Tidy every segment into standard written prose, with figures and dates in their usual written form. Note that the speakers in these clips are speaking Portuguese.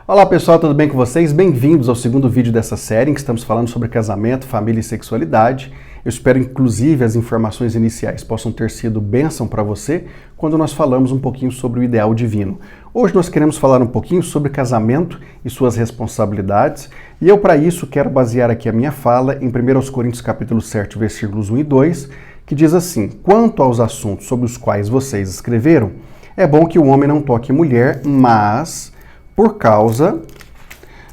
Olá pessoal, tudo bem com vocês? Bem-vindos ao segundo vídeo dessa série em que estamos falando sobre casamento, família e sexualidade. Eu espero inclusive as informações iniciais possam ter sido bênção para você quando nós falamos um pouquinho sobre o ideal divino. Hoje nós queremos falar um pouquinho sobre casamento e suas responsabilidades e eu para isso quero basear aqui a minha fala em 1 Coríntios capítulo 7, versículos 1 e 2, que diz assim: quanto aos assuntos sobre os quais vocês escreveram, é bom que o homem não toque mulher, mas por causa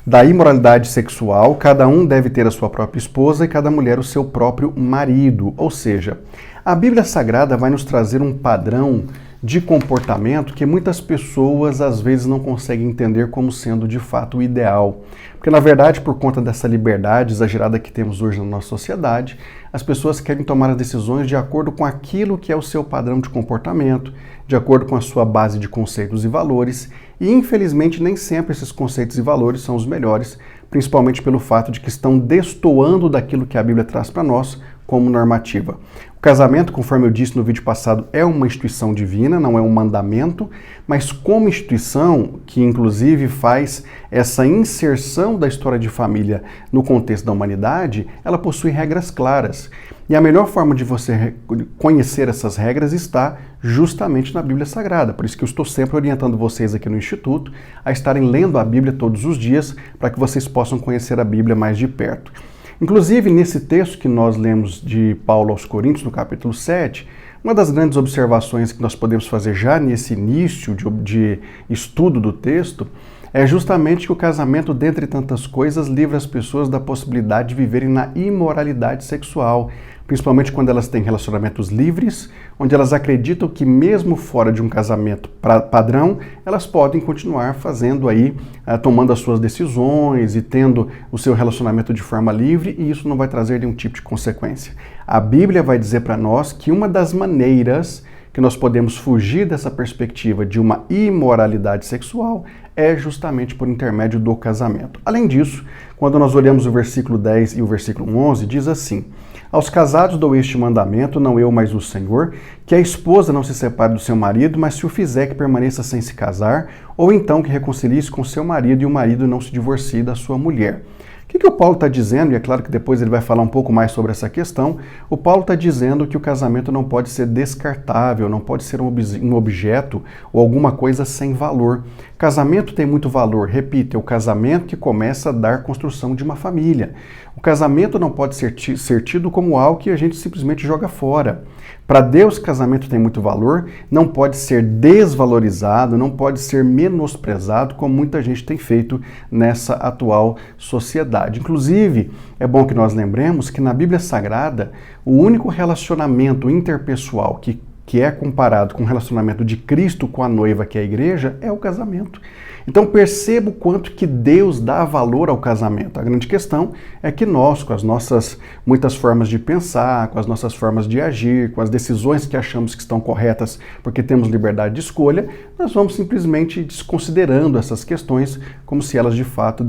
da imoralidade sexual, cada um deve ter a sua própria esposa e cada mulher o seu próprio marido. Ou seja, a Bíblia Sagrada vai nos trazer um padrão de comportamento que muitas pessoas às vezes não conseguem entender como sendo de fato o ideal. Porque na verdade, por conta dessa liberdade exagerada que temos hoje na nossa sociedade, as pessoas querem tomar as decisões de acordo com aquilo que é o seu padrão de comportamento, de acordo com a sua base de conceitos e valores, e infelizmente nem sempre esses conceitos e valores são os melhores, principalmente pelo fato de que estão destoando daquilo que a Bíblia traz para nós como normativa. O casamento, conforme eu disse no vídeo passado, é uma instituição divina, não é um mandamento, mas como instituição, que inclusive faz essa inserção da história de família no contexto da humanidade, ela possui regras claras. E a melhor forma de você conhecer essas regras está justamente na Bíblia Sagrada. Por isso que eu estou sempre orientando vocês aqui no Instituto a estarem lendo a Bíblia todos os dias para que vocês possam conhecer a Bíblia mais de perto. Inclusive, nesse texto que nós lemos de Paulo aos Coríntios, no capítulo 7, uma das grandes observações que nós podemos fazer já nesse início de estudo do texto é justamente que o casamento, dentre tantas coisas, livra as pessoas da possibilidade de viverem na imoralidade sexual, principalmente quando elas têm relacionamentos livres, onde elas acreditam que mesmo fora de um casamento padrão, elas podem continuar fazendo aí, tomando as suas decisões e tendo o seu relacionamento de forma livre, e isso não vai trazer nenhum tipo de consequência. A Bíblia vai dizer para nós que uma das maneiras que nós podemos fugir dessa perspectiva de uma imoralidade sexual é justamente por intermédio do casamento. Além disso, quando nós olhamos o versículo 10 e o versículo 11, diz assim: aos casados dou este mandamento, não eu, mas o Senhor, que a esposa não se separe do seu marido, mas se o fizer, que permaneça sem se casar, ou então que reconcilie-se com seu marido e o marido não se divorcie da sua mulher. O que o Paulo está dizendo? E é claro que depois ele vai falar um pouco mais sobre essa questão. O Paulo está dizendo que o casamento não pode ser descartável, não pode ser um objeto ou alguma coisa sem valor. Casamento tem muito valor. Repito, é o casamento que começa a dar construção de uma família. O casamento não pode ser tido como algo que a gente simplesmente joga fora. Para Deus, casamento tem muito valor, não pode ser desvalorizado, não pode ser menosprezado, como muita gente tem feito nessa atual sociedade. Inclusive, é bom que nós lembremos que na Bíblia Sagrada, o único relacionamento interpessoal que é comparado com o relacionamento de Cristo com a noiva, que é a igreja, é o casamento. Então perceba o quanto que Deus dá valor ao casamento. A grande questão é que nós, com as nossas muitas formas de pensar, com as nossas formas de agir, com as decisões que achamos que estão corretas porque temos liberdade de escolha, nós vamos simplesmente desconsiderando essas questões como se elas de fato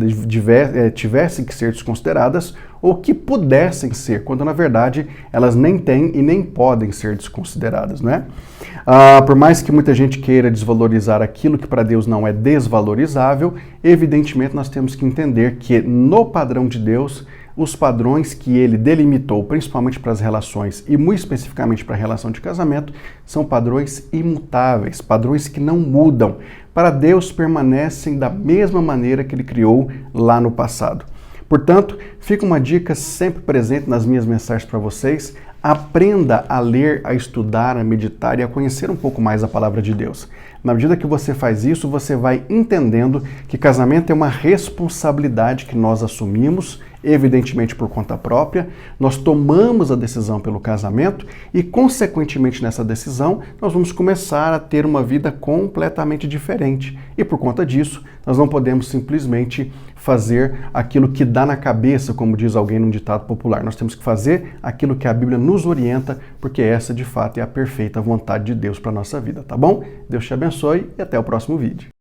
tivessem que ser desconsideradas ou que pudessem ser, quando na verdade elas nem têm e nem podem ser desconsideradas, né? Por mais que muita gente queira desvalorizar aquilo que para Deus não é desvalorizável, evidentemente nós temos que entender que no padrão de Deus, os padrões que ele delimitou, principalmente para as relações e muito especificamente para a relação de casamento, são padrões imutáveis, padrões que não mudam. Para Deus permanecem da mesma maneira que ele criou lá no passado. Portanto, fica uma dica sempre presente nas minhas mensagens para vocês. Aprenda a ler, a estudar, a meditar e a conhecer um pouco mais a palavra de Deus. Na medida que você faz isso, você vai entendendo que casamento é uma responsabilidade que nós assumimos, evidentemente por conta própria. Nós tomamos a decisão pelo casamento e, consequentemente, nessa decisão, nós vamos começar a ter uma vida completamente diferente. E por conta disso, nós não podemos simplesmente fazer aquilo que dá na cabeça, como diz alguém num ditado popular. Nós temos que fazer aquilo que a Bíblia nos orienta, porque essa, de fato, é a perfeita vontade de Deus para a nossa vida, tá bom? Deus te abençoe e até o próximo vídeo.